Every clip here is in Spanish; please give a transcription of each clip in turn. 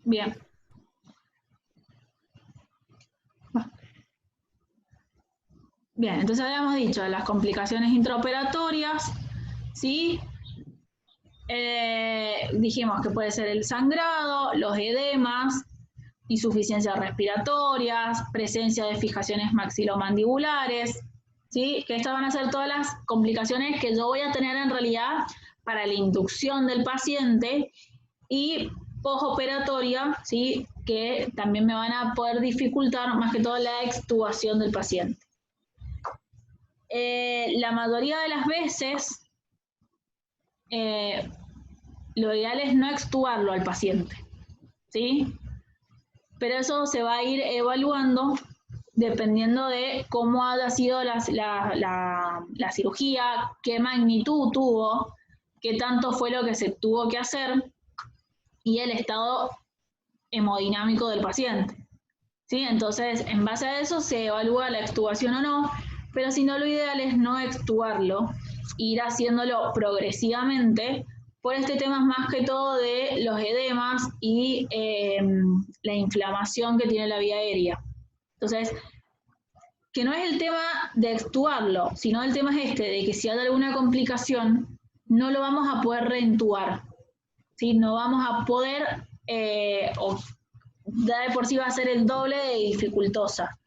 Bien. Bien, entonces habíamos dicho las complicaciones intraoperatorias, ¿sí? Dijimos que puede ser el sangrado, los edemas, insuficiencias respiratorias, presencia de fijaciones maxilomandibulares, ¿sí? Que estas van a ser todas las complicaciones que yo voy a tener en realidad para la inducción del paciente y postoperatoria, ¿sí? Que también me van a poder dificultar más que todo la extubación del paciente. La mayoría de las veces, lo ideal es no extubarlo al paciente, ¿sí? Pero eso se va a ir evaluando dependiendo de cómo haya sido la cirugía, qué magnitud tuvo, qué tanto fue lo que se tuvo que hacer y el estado hemodinámico del paciente, ¿sí? Entonces, en base a eso se evalúa la extubación o no, pero si no, lo ideal es no extubarlo, ir haciéndolo progresivamente por este tema más que todo de los edemas y la inflamación que tiene la vía aérea. Entonces, que no es el tema de extubarlo, sino el tema es de que si hay alguna complicación, no lo vamos a poder reintubar, ¿sí? No vamos a poder, o ya de por sí va a ser el doble de dificultosa.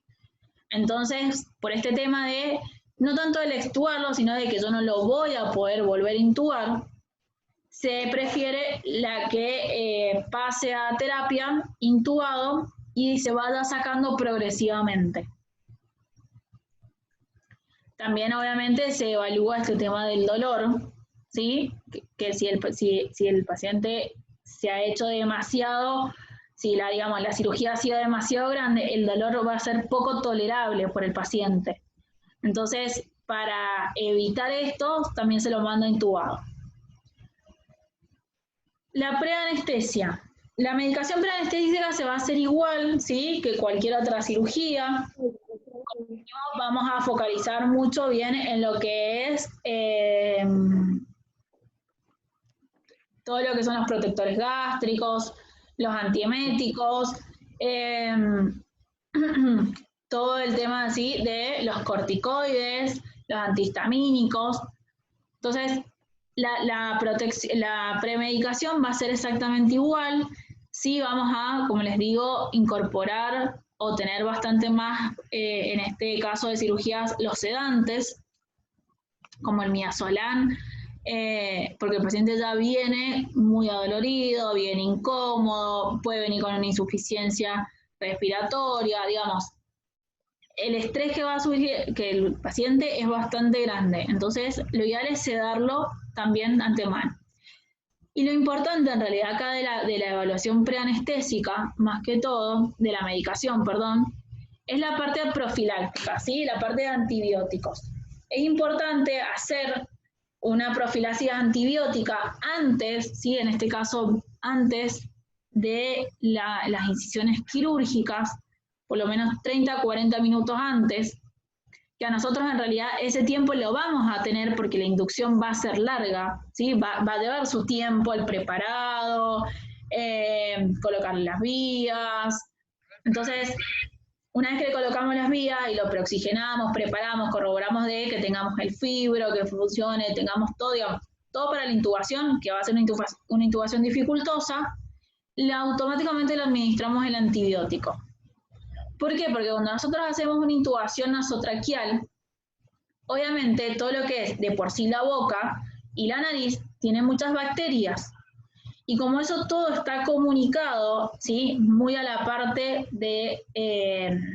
Entonces, por este tema de, no tanto el extubarlo, sino de que yo no lo voy a poder volver a intubar, se prefiere la que pase a terapia intubado y se vaya sacando progresivamente. También obviamente se evalúa este tema del dolor, ¿sí? Que si el paciente se ha hecho demasiado, si la cirugía ha sido demasiado grande, el dolor va a ser poco tolerable por el paciente. Entonces, para evitar esto, también se lo manda intubado. La preanestesia. La medicación preanestésica se va a hacer igual, ¿sí? Que cualquier otra cirugía. Vamos a focalizar mucho bien en lo que es todo lo que son los protectores gástricos, los antieméticos, todo el tema así de los corticoides, los antihistamínicos. Entonces, la premedicación va a ser exactamente igual. Sí, vamos a, como les digo, incorporar o tener bastante más, en este caso de cirugías, los sedantes, como el midazolam, porque el paciente ya viene muy adolorido, viene incómodo, puede venir con una insuficiencia respiratoria, digamos. El estrés que va a subir que el paciente es bastante grande, entonces lo ideal es sedarlo también antemano. Y lo importante en realidad acá de la evaluación preanestésica, más que todo, de la medicación, perdón, es la parte profiláctica, ¿sí? La parte de antibióticos. Es importante hacer una profilaxis antibiótica antes, ¿sí? En este caso, antes de las incisiones quirúrgicas, por lo menos 30 a 40 minutos antes, que a nosotros en realidad ese tiempo lo vamos a tener porque la inducción va a ser larga, ¿sí? Va a llevar su tiempo el preparado, colocar las vías. Entonces, una vez que le colocamos las vías y lo preoxigenamos, preparamos, corroboramos de que tengamos el fibro, que funcione, tengamos todo, digamos, todo para la intubación, que va a ser una intubación dificultosa, automáticamente le administramos el antibiótico. ¿Por qué? Porque cuando nosotros hacemos una intubación nasotraqueal, obviamente todo lo que es de por sí la boca y la nariz tiene muchas bacterias. Y como eso todo está comunicado, ¿sí? Muy a la parte de,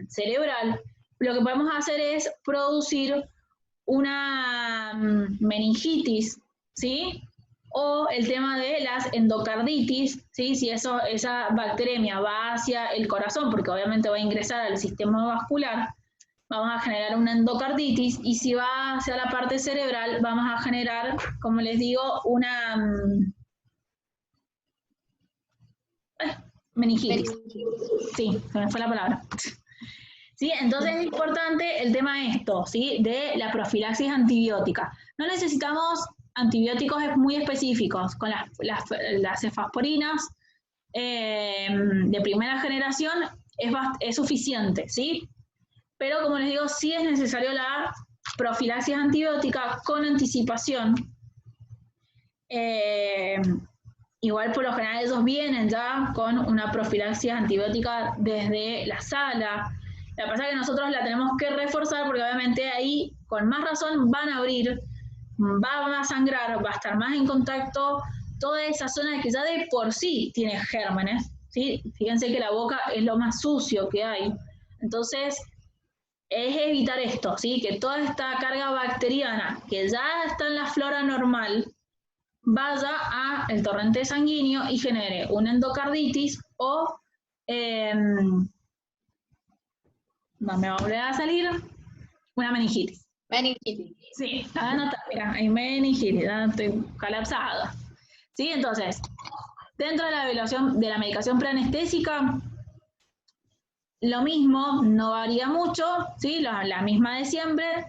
cerebral, lo que podemos hacer es producir una meningitis, ¿sí? O el tema de las endocarditis, ¿sí? Si esa bacteremia va hacia el corazón, porque obviamente va a ingresar al sistema vascular, vamos a generar una endocarditis, y si va hacia la parte cerebral, vamos a generar, como les digo, una meningitis. Sí, se me fue la palabra. ¿Sí? Entonces es importante el tema de esto, ¿sí? De la profilaxis antibiótica. No necesitamos antibióticos muy específicos, con las cefalsporinas, de primera generación es suficiente, ¿sí? Pero como les digo, sí es necesario la profilaxis antibiótica con anticipación. Igual por lo general ellos vienen ya con una profilaxis antibiótica desde la sala. Lo que pasa es que nosotros la tenemos que reforzar porque obviamente ahí con más razón van a abrir, va a sangrar, va a estar más en contacto toda esa zona que ya de por sí tiene gérmenes, ¿sí? Fíjense que la boca es lo más sucio que hay. Entonces, es evitar esto, ¿sí? Que toda esta carga bacteriana que ya está en la flora normal vaya al torrente sanguíneo y genere una endocarditis o no me va a volver a salir una meningitis. Meningitis. Sí, anota, mira, hay meningitis, ya estoy colapsada. ¿Sí? Entonces, dentro de la evaluación de la medicación preanestésica, lo mismo, no varía mucho, ¿sí? La misma de siempre,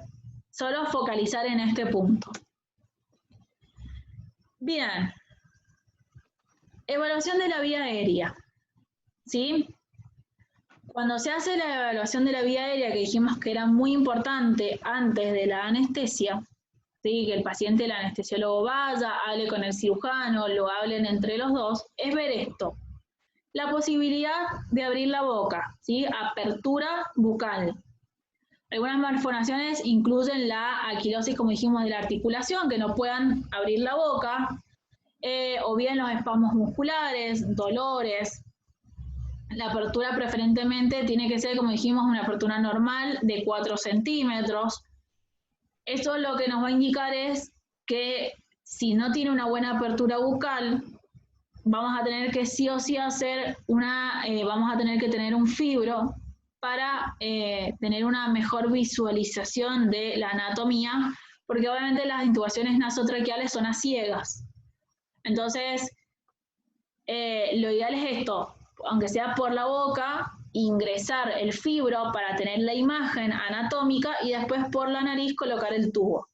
solo focalizar en este punto. Bien. Evaluación de la vía aérea, ¿sí? Cuando se hace la evaluación de la vía aérea, que dijimos que era muy importante antes de la anestesia, ¿sí? Que el paciente, el anestesiólogo vaya, hable con el cirujano, lo hablen entre los dos, es ver esto. La posibilidad de abrir la boca, ¿sí? Apertura bucal. Algunas malformaciones incluyen la aquilosis, como dijimos, de la articulación, que no puedan abrir la boca, o bien los espasmos musculares, dolores. La apertura preferentemente tiene que ser, como dijimos, una apertura normal de 4 centímetros. Esto lo que nos va a indicar es que si no tiene una buena apertura bucal, vamos a tener que sí o sí hacer vamos a tener que tener un fibro para tener una mejor visualización de la anatomía, porque obviamente las intubaciones nasotraqueales son a ciegas. Entonces, lo ideal es esto, aunque sea por la boca, ingresar el fibro para tener la imagen anatómica y después por la nariz colocar el tubo.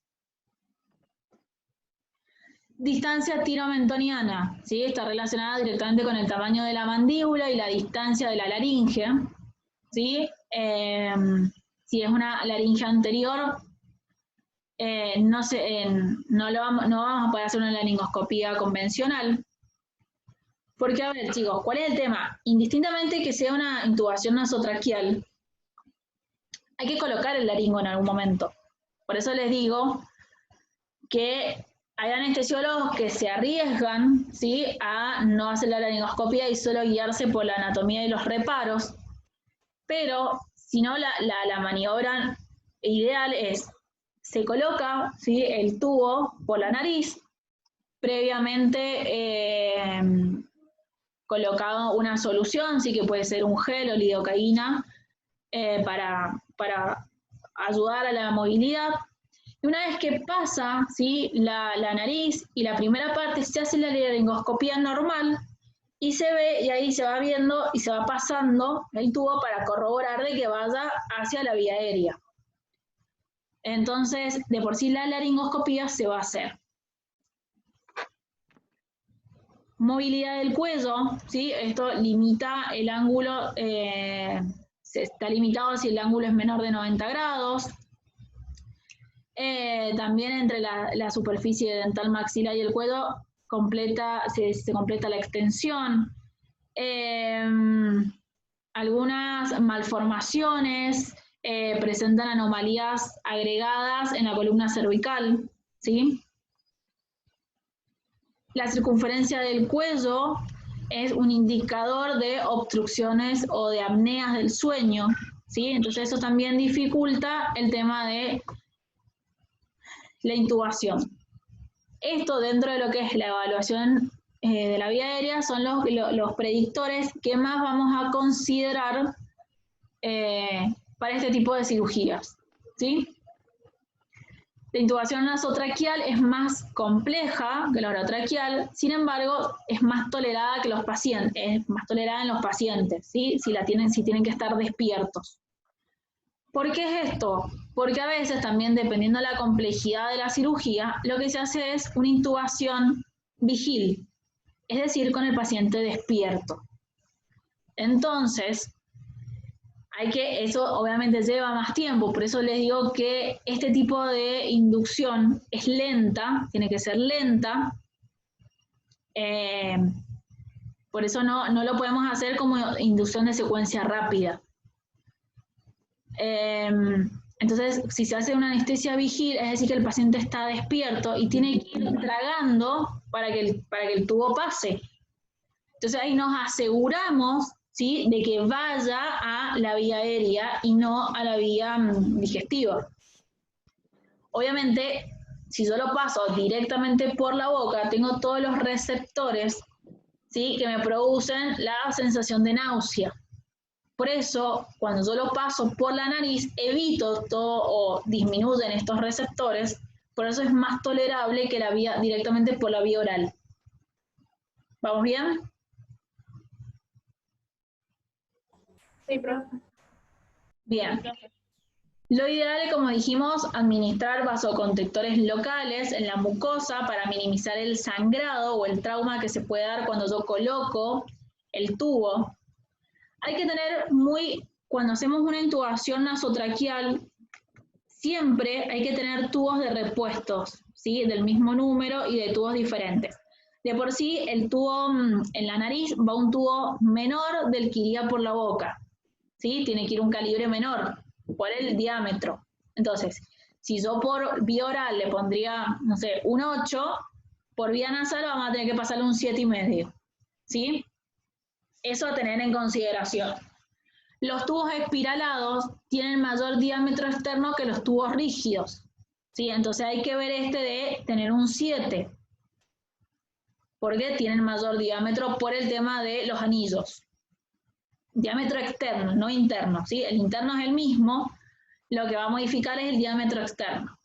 Distancia tiromentoniana, ¿sí? Está relacionada directamente con el tamaño de la mandíbula y la distancia de la laringe, ¿sí? Si es una laringe anterior, no vamos a poder hacer una laringoscopía convencional. Porque, a ver, chicos, ¿cuál es el tema? Indistintamente que sea una intubación nasotraqueal, hay que colocar el laringo en algún momento. Por eso les digo que hay anestesiólogos que se arriesgan, ¿sí?, a no hacer la laringoscopia y solo guiarse por la anatomía y los reparos. Pero, si no, la maniobra ideal es, se coloca, ¿sí?, el tubo por la nariz, previamente colocado una solución, sí que puede ser un gel o lidocaína para ayudar a la movilidad. Y una vez que pasa, ¿sí?, la nariz y la primera parte, se hace la laringoscopía normal y se ve, y ahí se va viendo y se va pasando el tubo para corroborar de que vaya hacia la vía aérea. Entonces, de por sí la laringoscopía se va a hacer. Movilidad del cuello, ¿sí? Esto limita el ángulo, se está limitado si el ángulo es menor de 90 grados. También entre la superficie dental maxilar y el cuello se completa la extensión. Algunas malformaciones presentan anomalías agregadas en la columna cervical, ¿sí? La circunferencia del cuello es un indicador de obstrucciones o de apneas del sueño, ¿sí? Entonces eso también dificulta el tema de la intubación. Esto dentro de lo que es la evaluación de la vía aérea son los predictores que más vamos a considerar para este tipo de cirugías, ¿sí? La intubación nasotraqueal es más compleja que la orotraqueal, sin embargo, es más tolerada que los pacientes, es más tolerada en los pacientes, ¿sí? Si tienen que estar despiertos. ¿Por qué es esto? Porque a veces también, dependiendo de la complejidad de la cirugía, lo que se hace es una intubación vigil. es decir, con el paciente despierto. Entonces, eso obviamente lleva más tiempo, por eso les digo que este tipo de inducción es lenta, tiene que ser lenta, por eso no lo podemos hacer como inducción de secuencia rápida. Entonces, si se hace una anestesia vigil, es decir, que el paciente está despierto y tiene que ir tragando para que el tubo pase. Entonces ahí nos aseguramos, ¿sí?, de que vaya a la vía aérea y no a la vía digestiva. Obviamente, si yo lo paso directamente por la boca, tengo todos los receptores, ¿sí?, que me producen la sensación de náusea. Por eso, cuando yo lo paso por la nariz, evito todo o disminuyen estos receptores, por eso es más tolerable que la vía directamente por la vía oral. ¿Vamos bien? Sí, profe. Bien. Lo ideal es, como dijimos, administrar vasoconstrictores locales en la mucosa para minimizar el sangrado o el trauma que se puede dar cuando yo coloco el tubo. Hay que tener cuando hacemos una intubación nasotraqueal, siempre hay que tener tubos de repuestos, ¿sí?, del mismo número y de tubos diferentes. De por sí, el tubo en la nariz va un tubo menor del que iría por la boca, ¿sí? Tiene que ir un calibre menor por el diámetro. Entonces, si yo por vía oral le pondría, no sé, un 8, por vía nasal vamos a tener que pasarle un 7,5, ¿sí? Eso a tener en consideración. Los tubos espiralados tienen mayor diámetro externo que los tubos rígidos, ¿sí? Entonces hay que ver de tener un 7, porque tienen mayor diámetro por el tema de los anillos. Diámetro externo, no interno, ¿sí? El interno es el mismo, lo que va a modificar es el diámetro externo.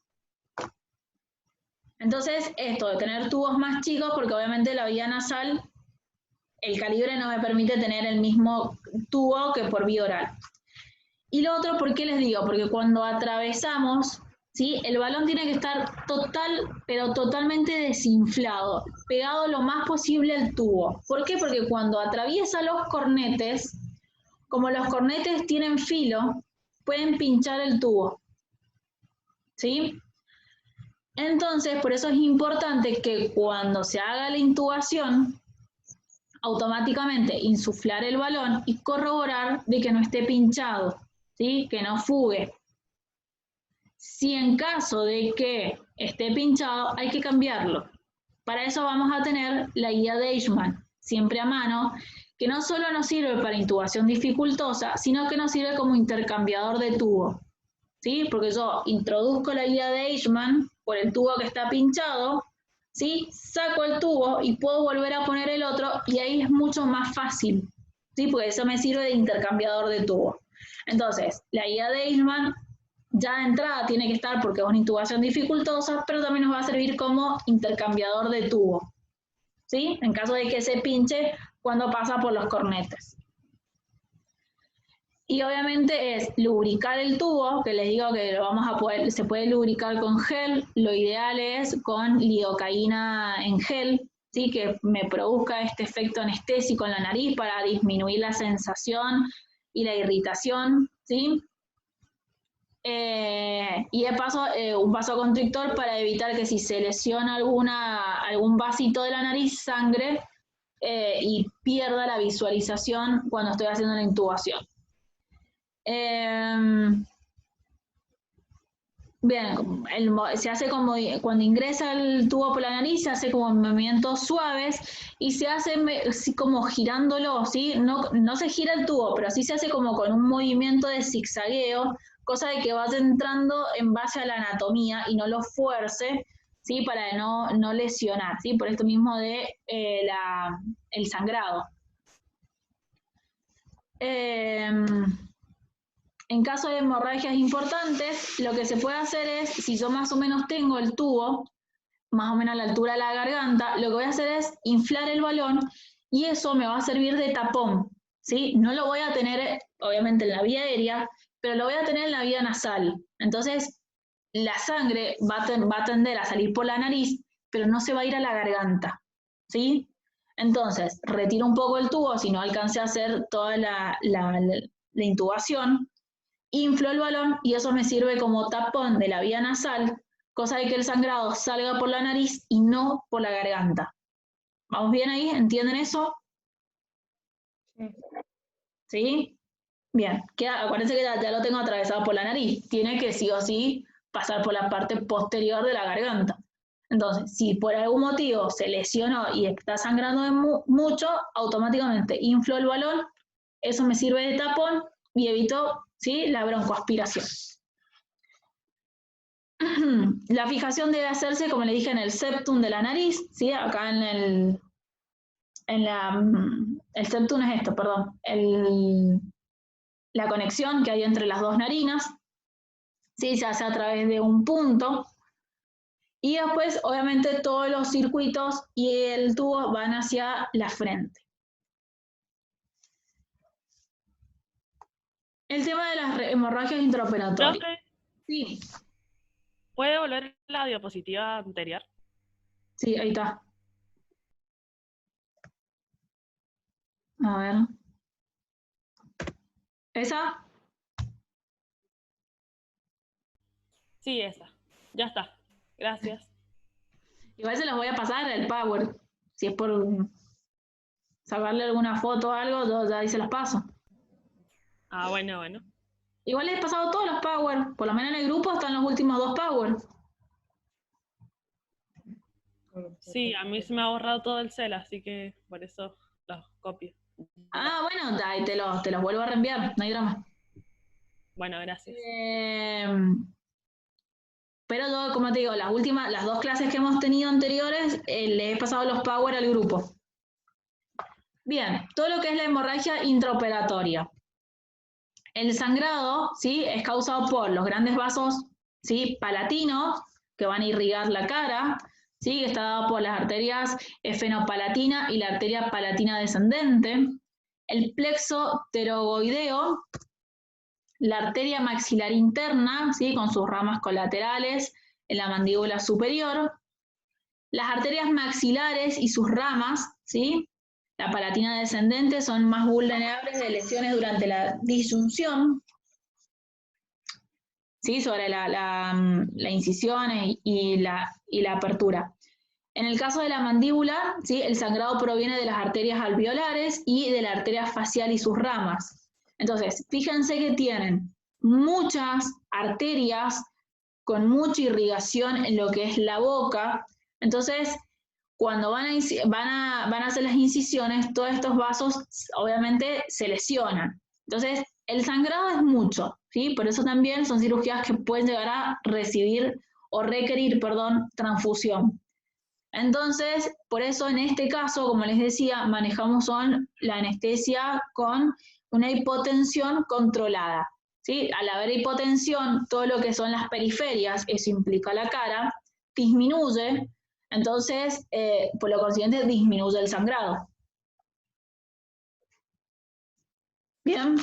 Entonces, esto de tener tubos más chicos, porque obviamente la vía nasal, el calibre no me permite tener el mismo tubo que por vía oral. Y lo otro, ¿por qué les digo? Porque cuando atravesamos, ¿sí?, el balón tiene que estar pero totalmente desinflado, pegado lo más posible al tubo. ¿Por qué? Porque cuando atraviesa los cornetes, como los cornetes tienen filo, pueden pinchar el tubo, ¿sí? Entonces, por eso es importante que cuando se haga la intubación, automáticamente insuflar el balón y corroborar de que no esté pinchado, ¿sí?, que no fugue. Si en caso de que esté pinchado, hay que cambiarlo. Para eso vamos a tener la guía de Eichmann, siempre a mano, que no solo nos sirve para intubación dificultosa, sino que nos sirve como intercambiador de tubo, ¿sí? Porque yo introduzco la guía de Eichmann por el tubo que está pinchado, ¿sí?, saco el tubo y puedo volver a poner el otro, y ahí es mucho más fácil, ¿sí?, porque eso me sirve de intercambiador de tubo. Entonces, la guía de Eichmann ya de entrada tiene que estar porque es una intubación dificultosa, pero también nos va a servir como intercambiador de tubo, ¿sí?, en caso de que se pinche cuando pasa por los cornetes. Y obviamente es lubricar el tubo, que les digo que se puede lubricar con gel, lo ideal es con lidocaína en gel, ¿sí?, que me produzca este efecto anestésico en la nariz para disminuir la sensación y la irritación, ¿sí? Y de paso, un vasoconstrictor para evitar que si se lesiona algún vasito de la nariz, sangre y pierda la visualización cuando estoy haciendo la intubación. Bien, se hace como cuando ingresa el tubo por la nariz, se hace como movimientos suaves y se hace como girándolo, ¿sí? No se gira el tubo, pero sí se hace como con un movimiento de zigzagueo, cosa de que vaya entrando en base a la anatomía y no lo fuerce, ¿sí?, para no lesionar, ¿sí?, por esto mismo de el sangrado. En caso de hemorragias importantes, lo que se puede hacer es, si yo más o menos tengo el tubo, más o menos a la altura de la garganta, lo que voy a hacer es inflar el balón y eso me va a servir de tapón, ¿sí? No lo voy a tener, obviamente, en la vía aérea, pero lo voy a tener en la vía nasal. Entonces, la sangre va a tender a salir por la nariz, pero no se va a ir a la garganta, ¿sí? Entonces, retiro un poco el tubo, si no alcancé a hacer toda la intubación, inflo el balón y eso me sirve como tapón de la vía nasal, cosa de que el sangrado salga por la nariz y no por la garganta. ¿Vamos bien ahí? ¿Entienden eso? ¿Sí? Bien, acuérdense que ya lo tengo atravesado por la nariz. Tiene que sí o sí pasar por la parte posterior de la garganta. Entonces, si por algún motivo se lesionó y está sangrando mucho, automáticamente inflo el balón, eso me sirve de tapón y evito, ¿sí?, la broncoaspiración. La fijación debe hacerse, como le dije, en el septum de la nariz, ¿sí? Acá el septum es esto, perdón, la conexión que hay entre las dos narinas, ¿sí? Se hace a través de un punto. Y después, obviamente, todos los circuitos y el tubo van hacia la frente. El tema de las hemorragias intraoperatorias. Profe, Sí. ¿puede volver la diapositiva anterior? Sí, ahí está. A ver. ¿Esa? Sí, esa. Ya está. Gracias. Igual se las voy a pasar el Power. Si es por sacarle alguna foto o algo, yo ya ahí se las paso. Ah, bueno, bueno. Igual les he pasado todos los Power. Por lo menos en el grupo están los últimos 2 Power. Sí, a mí se me ha borrado todo el cel, así que por eso los copio. Ah, bueno, ahí te los vuelvo a reenviar, no hay drama. Bueno, gracias. Pero yo, como te digo, las 2 clases que hemos tenido anteriores, le he pasado los Power al grupo. Bien, todo lo que es la hemorragia intraoperatoria. El sangrado, ¿sí?, es causado por los grandes vasos, ¿sí?, palatinos, que van a irrigar la cara, ¿sí?, que está dado por las arterias esfenopalatina y la arteria palatina descendente, el plexo pterogoideo, la arteria maxilar interna, ¿sí?, con sus ramas colaterales en la mandíbula superior, las arterias maxilares y sus ramas, ¿sí?, la palatina descendente, son más vulnerables de lesiones durante la disyunción, ¿sí?, sobre la incisión y la apertura. En el caso de la mandíbula, ¿sí?, el sangrado proviene de las arterias alveolares y de la arteria facial y sus ramas. Entonces, fíjense que tienen muchas arterias con mucha irrigación en lo que es la boca. Entonces, cuando van a hacer las incisiones, todos estos vasos obviamente se lesionan. Entonces, el sangrado es mucho, ¿sí? Por eso también son cirugías que pueden llegar a recibir o requerir, transfusión. Entonces, por eso en este caso, como les decía, manejamos la anestesia con una hipotensión controlada, ¿sí? Al haber hipotensión, todo lo que son las periferias, eso implica la cara, disminuye. Entonces, por lo consiguiente, disminuye el sangrado. Bien.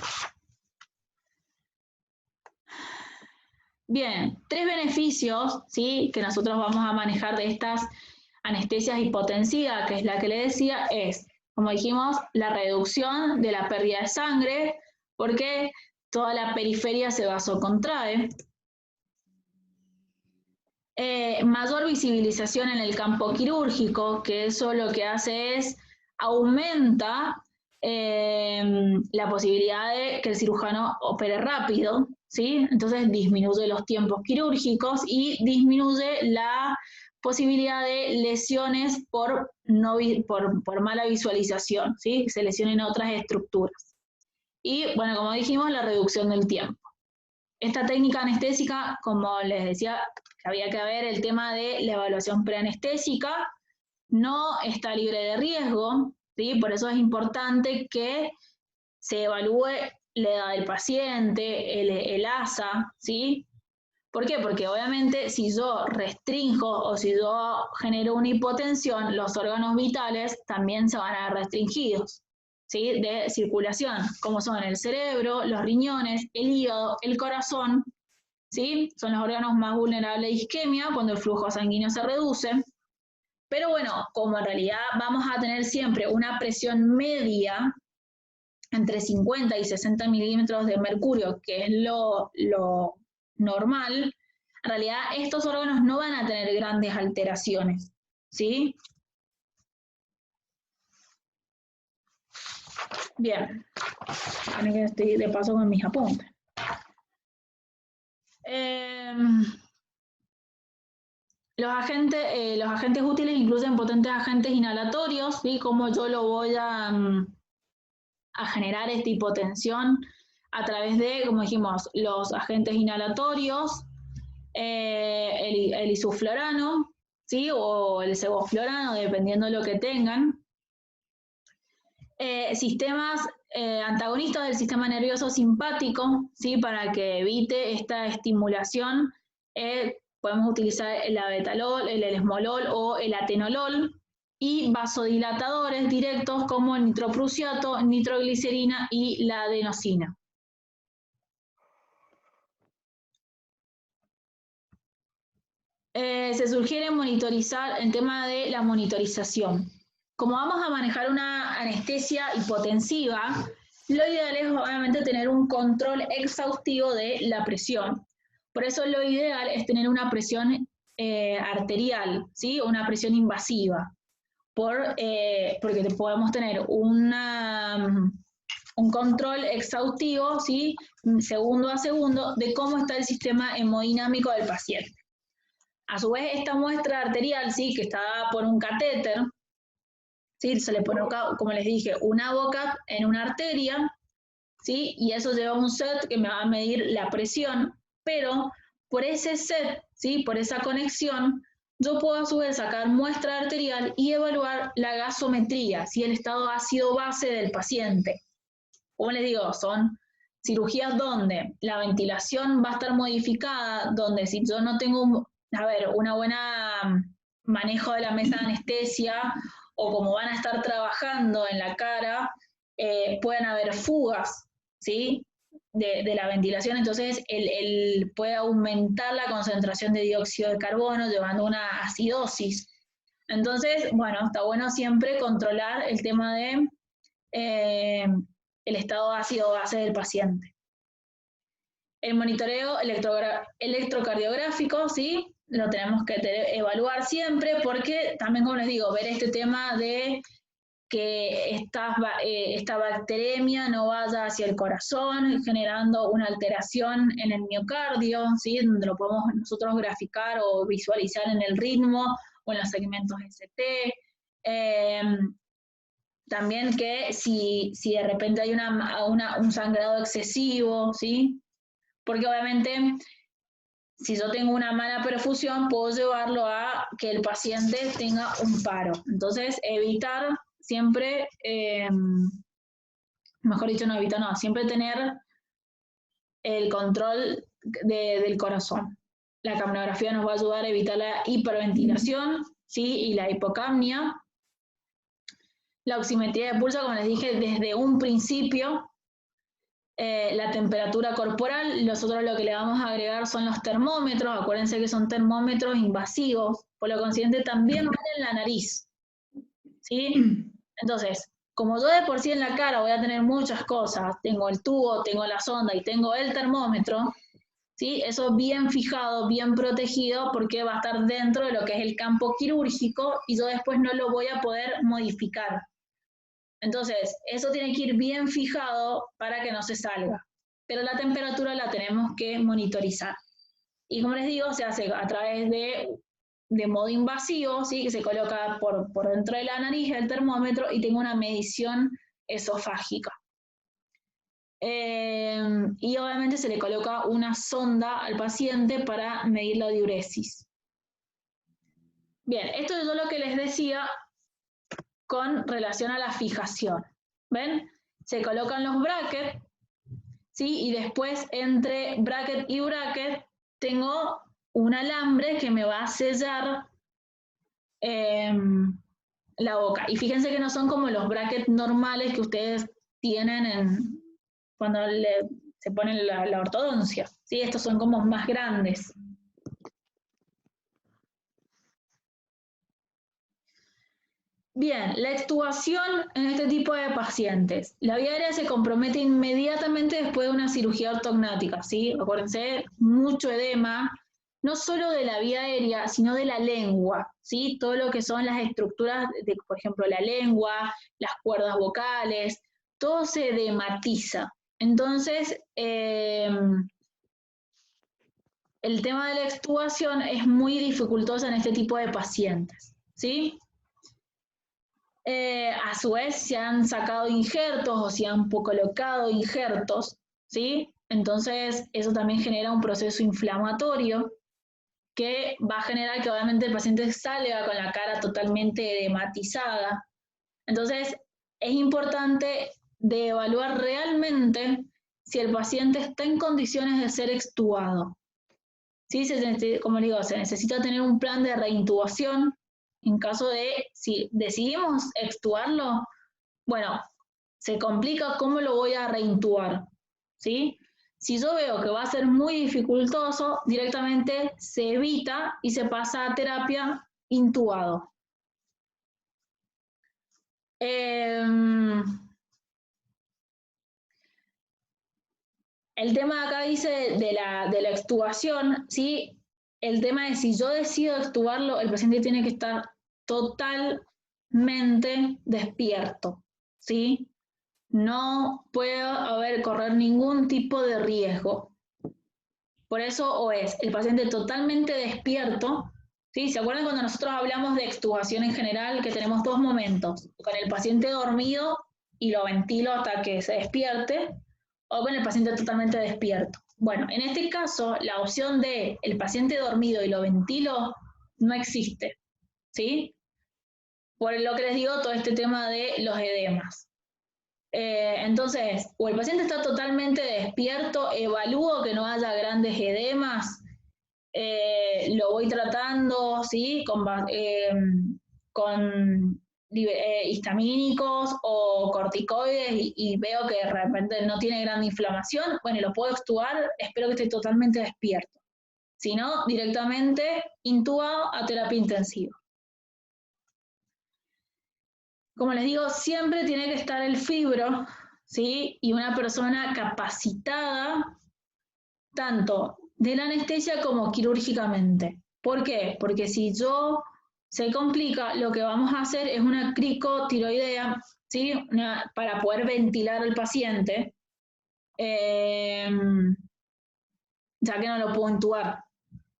Bien, 3 beneficios, ¿sí?, que nosotros vamos a manejar de estas anestesias hipotensivas, que es la que le decía, es, como dijimos, la reducción de la pérdida de sangre, porque toda la periferia se vasocontrae. Mayor visibilización en el campo quirúrgico, que eso lo que hace es aumenta la posibilidad de que el cirujano opere rápido, ¿sí? Entonces disminuye los tiempos quirúrgicos y disminuye la posibilidad de lesiones por mala visualización, ¿sí?, que se lesionen otras estructuras. Y bueno, como dijimos, la reducción del tiempo. Esta técnica anestésica, como les decía, que había que ver el tema de la evaluación preanestésica, no está libre de riesgo, ¿sí? Por eso es importante que se evalúe la edad del paciente, el ASA, ¿sí? ¿Por qué? Porque obviamente si yo restringo o si yo genero una hipotensión, los órganos vitales también se van a ver restringidos, ¿sí?, de circulación, como son el cerebro, los riñones, el hígado, el corazón, ¿sí? Son los órganos más vulnerables de isquemia cuando el flujo sanguíneo se reduce, Pero bueno, como en realidad vamos a tener siempre una presión media entre 50 y 60 milímetros de mercurio, que es lo normal, en realidad estos órganos no van a tener grandes alteraciones, ¿sí? Bien, ahora que estoy de paso con mis apuntes. Los agentes útiles incluyen potentes agentes inhalatorios, ¿sí? Como yo lo voy a generar esta hipotensión a través de, como dijimos, los agentes inhalatorios, el isoflurano, ¿sí? O el sevoflurano, dependiendo de lo que tengan. Sistemas antagonistas del sistema nervioso simpático, ¿sí? Para que evite esta estimulación, podemos utilizar el abetalol, el esmolol o el atenolol, y vasodilatadores directos como el nitroprusiato, nitroglicerina y la adenosina. Se sugiere monitorizar el tema de la monitorización. Como vamos a manejar una anestesia hipotensiva, lo ideal es obviamente tener un control exhaustivo de la presión. Por eso lo ideal es tener una presión arterial, ¿sí? Una presión invasiva, porque podemos tener un control exhaustivo, ¿sí? Segundo a segundo, de cómo está el sistema hemodinámico del paciente. A su vez, esta muestra arterial, ¿sí? Que está dada por un catéter, ¿sí? Se le pone, como les dije, una boca en una arteria, ¿sí? Y eso lleva un set que me va a medir la presión, pero por ese set, ¿sí? Por esa conexión, yo puedo a su vez sacar muestra arterial y evaluar la gasometría, ¿sí? El estado ácido-base del paciente. Como les digo, son cirugías donde la ventilación va a estar modificada, donde si yo no tengo, una buena manejo de la mesa de anestesia, o como van a estar trabajando en la cara, pueden haber fugas, ¿sí? De la ventilación, entonces puede aumentar la concentración de dióxido de carbono, llevando a una acidosis. Entonces, bueno, está bueno siempre controlar el tema de el estado ácido-base del paciente. El monitoreo electrocardiográfico, ¿sí? Lo tenemos que evaluar siempre, porque también, como les digo, ver este tema de que esta bacteremia no vaya hacia el corazón, generando una alteración en el miocardio, ¿sí? Donde lo podemos nosotros graficar o visualizar en el ritmo o en los segmentos ST. También que si de repente hay un sangrado excesivo, ¿sí? Porque obviamente, si yo tengo una mala perfusión, puedo llevarlo a que el paciente tenga un paro. Entonces, evitar siempre, mejor dicho, no evitar, no, siempre tener el control del corazón. La capnografía nos va a ayudar a evitar la hiperventilación, ¿sí? Y la hipocapnia. La oximetría de pulso, como les dije, desde un principio. La temperatura corporal, nosotros lo que le vamos a agregar son los termómetros, acuérdense que son termómetros invasivos, por lo consiguiente también van en la nariz, ¿sí? Entonces, como yo de por sí en la cara voy a tener muchas cosas, tengo el tubo, tengo la sonda y tengo el termómetro, ¿sí? Eso bien fijado, bien protegido, porque va a estar dentro de lo que es el campo quirúrgico y yo después no lo voy a poder modificar. Entonces, eso tiene que ir bien fijado para que no se salga. Pero la temperatura la tenemos que monitorizar. Y como les digo, se hace a través de modo invasivo, ¿sí? Que se coloca por dentro de la nariz el termómetro y tengo una medición esofágica. Y obviamente se le coloca una sonda al paciente para medir la diuresis. Bien, esto es lo que les decía con relación a la fijación. ¿Ven? Se colocan los brackets, ¿sí? Y después entre bracket y bracket tengo un alambre que me va a sellar la boca. Y fíjense que no son como los brackets normales que ustedes tienen cuando se ponen la ortodoncia, ¿sí? Estos son como más grandes. Bien, la extubación en este tipo de pacientes. La vía aérea se compromete inmediatamente después de una cirugía ortognática, ¿sí? Acuérdense, mucho edema, no solo de la vía aérea, sino de la lengua, ¿sí? Todo lo que son las estructuras, de, por ejemplo, la lengua, las cuerdas vocales, todo se edematiza. Entonces, el tema de la extubación es muy dificultoso en este tipo de pacientes, ¿sí? A su vez se han sacado injertos o se han colocado injertos, ¿sí? Entonces eso también genera un proceso inflamatorio que va a generar que obviamente el paciente salga con la cara totalmente edematizada. Entonces es importante de evaluar realmente si el paciente está en condiciones de ser extubado. ¿Sí? Como digo, se necesita tener un plan de reintubación en caso de, si decidimos extubarlo, bueno, se complica cómo lo voy a reintubar, ¿sí? Si yo veo que va a ser muy dificultoso, directamente se evita y se pasa a terapia intubado. El tema acá dice de la extubación, ¿sí? El tema es si yo decido extubarlo, el paciente tiene que estar totalmente despierto, ¿sí? No puede correr ningún tipo de riesgo. Por eso o es el paciente totalmente despierto, ¿sí? ¿Se acuerdan cuando nosotros hablamos de extubación en general, que tenemos dos momentos? Con el paciente dormido y lo ventilo hasta que se despierte, o con el paciente totalmente despierto. Bueno, en este caso, la opción de el paciente dormido y lo ventilo no existe, ¿sí? Por lo que les digo, todo este tema de los edemas. Entonces, o el paciente está totalmente despierto, evalúo que no haya grandes edemas, lo voy tratando, ¿sí? Con histamínicos o corticoides y veo que de repente no tiene gran inflamación, bueno, lo puedo extubar, espero que esté totalmente despierto. Si no, directamente intubado a terapia intensiva. Como les digo, siempre tiene que estar el fibro, ¿sí? Y una persona capacitada, tanto de la anestesia como quirúrgicamente. ¿Por qué? Porque si yo se complica, lo que vamos a hacer es una cricotiroidea, ¿sí? Para poder ventilar al paciente, ya que no lo puedo intubar,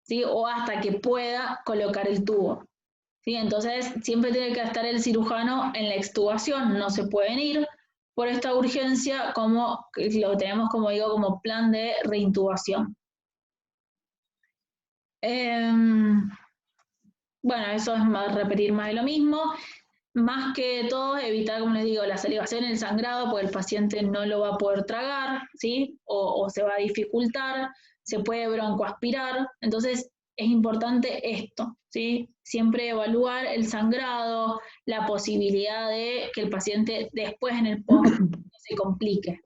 ¿sí? O hasta que pueda colocar el tubo. ¿Sí? Entonces, siempre tiene que estar el cirujano en la extubación, no se pueden ir por esta urgencia, como lo tenemos, como digo, como plan de reintubación. Bueno, eso es repetir más de lo mismo. Más que todo, evitar, como les digo, la salivación, el sangrado, porque el paciente no lo va a poder tragar, ¿sí? O se va a dificultar, se puede broncoaspirar. Entonces, es importante esto, ¿sí? Siempre evaluar el sangrado, la posibilidad de que el paciente después en el post se complique.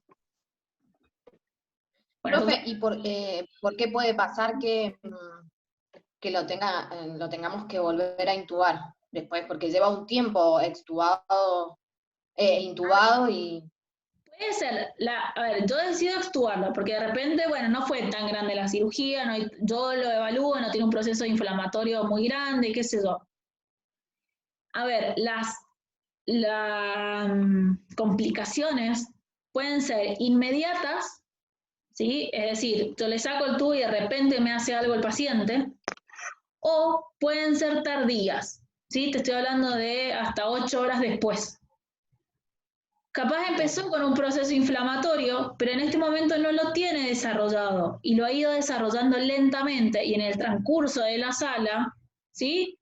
Bueno, profe, ¿y por qué puede pasar que lo tengamos que volver a intubar después? Porque lleva un tiempo intubado y... Puede ser, a ver, yo decido extubarlo, porque de repente, bueno, no fue tan grande la cirugía, yo lo evalúo, no tiene un proceso inflamatorio muy grande, qué sé yo. A ver, las complicaciones pueden ser inmediatas, ¿sí? Es decir, yo le saco el tubo y de repente me hace algo el paciente, o pueden ser tardías, ¿sí? Te estoy hablando de hasta 8 horas después. Capaz empezó con un proceso inflamatorio, pero en este momento no lo tiene desarrollado y lo ha ido desarrollando lentamente y en el transcurso de la sala, ¿sí?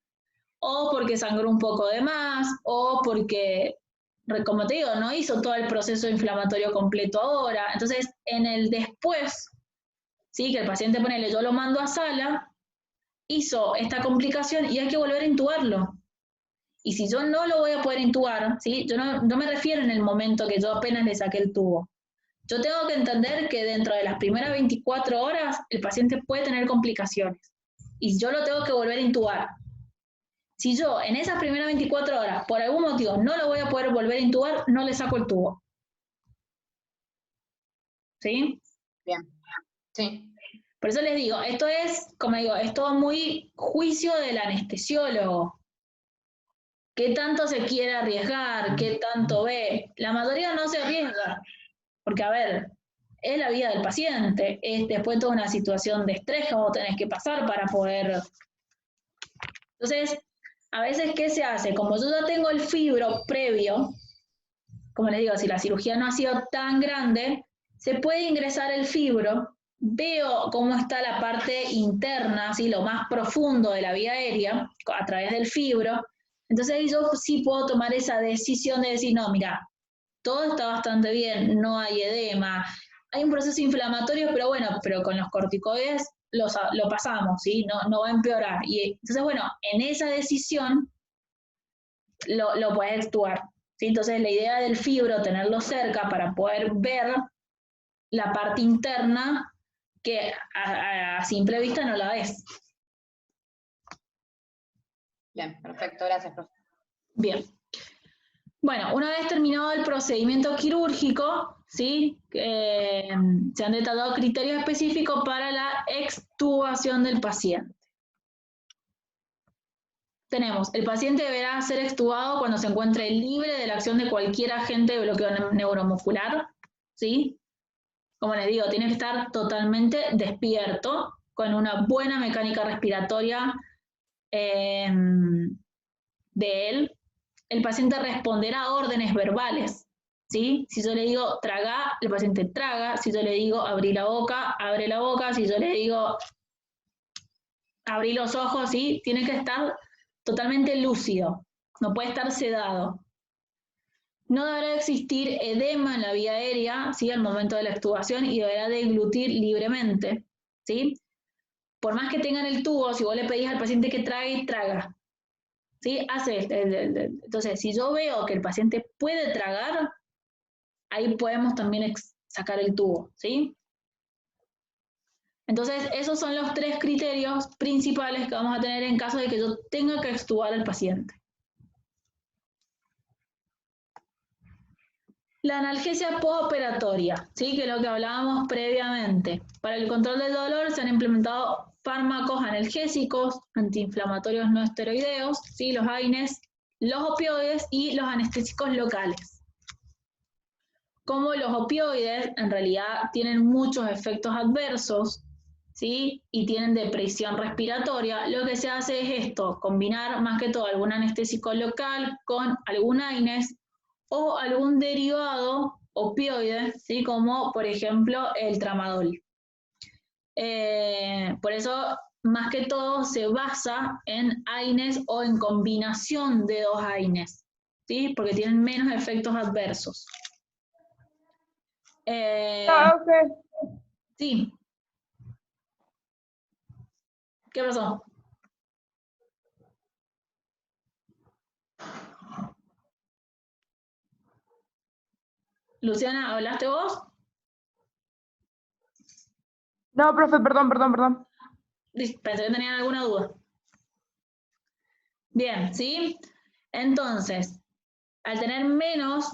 O porque sangró un poco de más, o porque, como te digo, no hizo todo el proceso inflamatorio completo ahora. Entonces, en el después, ¿sí? Que el paciente, ponele, yo lo mando a sala, hizo esta complicación y hay que volver a intubarlo. Y si yo no lo voy a poder intubar, ¿sí? Yo no me refiero en el momento que yo apenas le saqué el tubo. Yo tengo que entender que dentro de las primeras 24 horas el paciente puede tener complicaciones y yo lo tengo que volver a intubar. Si yo en esas primeras 24 horas, por algún motivo, no lo voy a poder volver a intubar, no le saco el tubo. ¿Sí? Bien, sí. Por eso les digo, esto es, como digo, es todo muy juicio del anestesiólogo. ¿Qué tanto se quiere arriesgar? ¿Qué tanto ve? La mayoría no se arriesga, porque a ver, es la vida del paciente, es después toda una situación de estrés que vos tenés que pasar para poder... Entonces, a veces, ¿qué se hace? Como yo ya tengo el fibro previo, como les digo, si la cirugía no ha sido tan grande, se puede ingresar el fibro, veo cómo está la parte interna, ¿sí? Lo más profundo de la vía aérea, a través del fibro. Entonces ahí yo sí puedo tomar esa decisión de decir, no, mira, todo está bastante bien, no hay edema, hay un proceso inflamatorio, pero bueno, pero con los corticoides lo pasamos, ¿sí? No va a empeorar. Y entonces, bueno, en esa decisión lo puedes actuar. ¿Sí? Entonces la idea del fibro, tenerlo cerca para poder ver la parte interna que a simple vista no la ves. Bien, perfecto, gracias, profe. Bien. Bueno, una vez terminado el procedimiento quirúrgico, ¿sí? Se han detallado criterios específicos para la extubación del paciente. Tenemos, el paciente deberá ser extubado cuando se encuentre libre de la acción de cualquier agente de bloqueo neuromuscular, ¿sí? Como les digo, tiene que estar totalmente despierto, con una buena mecánica respiratoria de él. El paciente responderá a órdenes verbales, ¿sí? Si yo le digo traga, el paciente traga. Si yo le digo abrí la boca, abre la boca. Si yo le digo abrí los ojos, ¿sí? Tiene que estar totalmente lúcido, no puede estar sedado. No deberá existir edema en la vía aérea, ¿sí? Al momento de la extubación, y deberá deglutir libremente, ¿sí? Por más que tengan el tubo, si vos le pedís al paciente que trague, traga, ¿sí? Hace. Entonces, si yo veo que el paciente puede tragar, ahí podemos también sacar el tubo, ¿sí? Entonces, esos son los 3 criterios principales que vamos a tener en caso de que yo tenga que extubar al paciente. La analgesia postoperatoria, ¿sí? Que es lo que hablábamos previamente. Para el control del dolor se han implementado fármacos analgésicos, antiinflamatorios no esteroideos, ¿sí? Los AINES, los opioides y los anestésicos locales. Como los opioides en realidad tienen muchos efectos adversos, ¿sí? Y tienen depresión respiratoria, lo que se hace es esto, combinar más que todo algún anestésico local con algún AINES o algún derivado opioide, ¿sí? Como por ejemplo el tramadol. Por eso, más que todo, se basa en AINES o en combinación de 2 AINES, ¿sí? Porque tienen menos efectos adversos. Okay. Sí. ¿Qué pasó? Luciana, ¿hablaste vos? No, profe, perdón. Pensé que tenían alguna duda. Bien, ¿sí? Entonces, al tener menos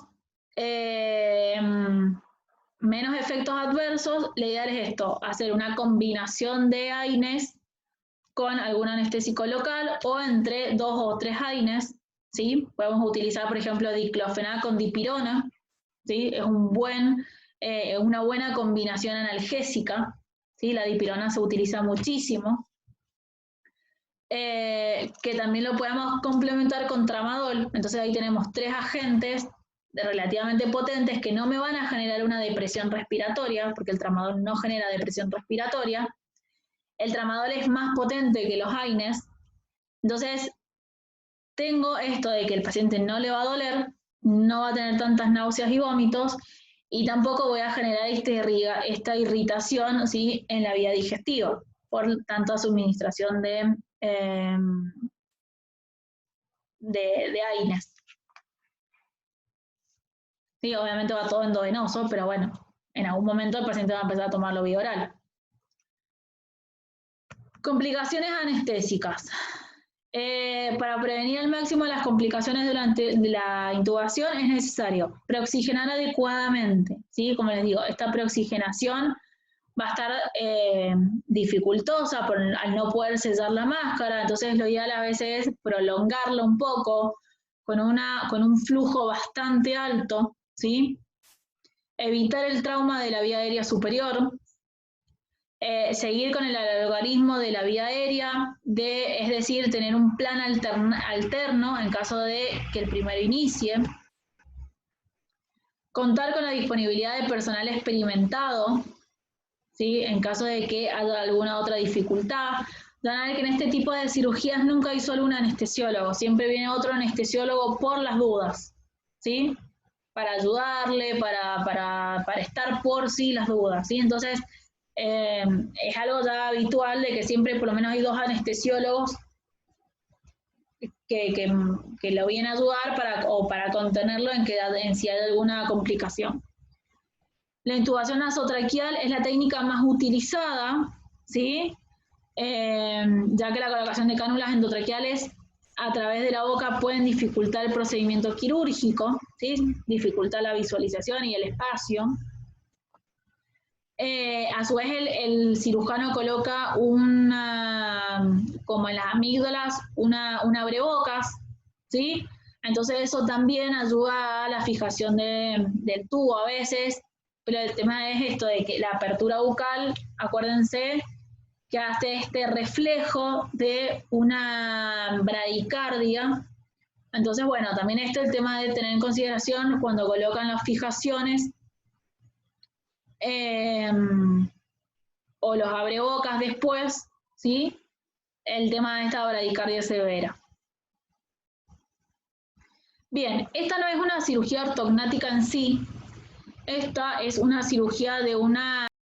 efectos adversos, la idea es esto, hacer una combinación de AINES con algún anestésico local o entre 2 o 3 AINES, ¿sí? Podemos utilizar, por ejemplo, diclofenac con dipirona, ¿sí? Es una buena combinación analgésica, ¿sí? La dipirona se utiliza muchísimo. Que también lo podemos complementar con tramadol. Entonces ahí tenemos 3 agentes relativamente potentes que no me van a generar una depresión respiratoria, porque el tramadol no genera depresión respiratoria. El tramadol es más potente que los AINES. Entonces, tengo esto de que el paciente no le va a doler, no va a tener tantas náuseas y vómitos, y tampoco voy a generar esta irritación, ¿sí? En la vía digestiva, por tanta suministración de AINES. Sí, obviamente va todo endovenoso, pero bueno, en algún momento el paciente va a empezar a tomarlo vía oral. Complicaciones anestésicas. Para prevenir al máximo las complicaciones durante la intubación es necesario preoxigenar adecuadamente, ¿sí? Como les digo, esta preoxigenación va a estar dificultosa al no poder sellar la máscara, entonces lo ideal a veces es prolongarlo un poco con un flujo bastante alto, ¿sí? Evitar el trauma de la vía aérea superior, seguir con el algoritmo de la vía aérea, es decir, tener un plan alterno en caso de que el primero inicie, contar con la disponibilidad de personal experimentado, ¿sí? En caso de que haya alguna otra dificultad. Van a ver que en este tipo de cirugías nunca hay solo un anestesiólogo, siempre viene otro anestesiólogo por las dudas, ¿sí? Para ayudarle, para estar por sí las dudas, ¿sí? Entonces, es algo ya habitual de que siempre por lo menos hay 2 anestesiólogos que lo vienen a ayudar para contenerlo en si hay alguna complicación. La intubación nasotraqueal es la técnica más utilizada, ¿sí? Ya que la colocación de cánulas endotraqueales a través de la boca pueden dificultar el procedimiento quirúrgico, ¿sí? Dificultar la visualización y el espacio. A su vez, el cirujano coloca como en las amígdalas, una abrebocas, ¿sí? Entonces eso también ayuda a la fijación del tubo a veces, pero el tema es esto de que la apertura bucal, acuérdense, que hace este reflejo de una bradicardia. Entonces, bueno, también esto es el tema de tener en consideración cuando colocan las fijaciones o los abrebocas después, ¿sí? El tema de esta bradicardia severa. Bien, esta no es una cirugía ortognática en sí, esta es una cirugía de una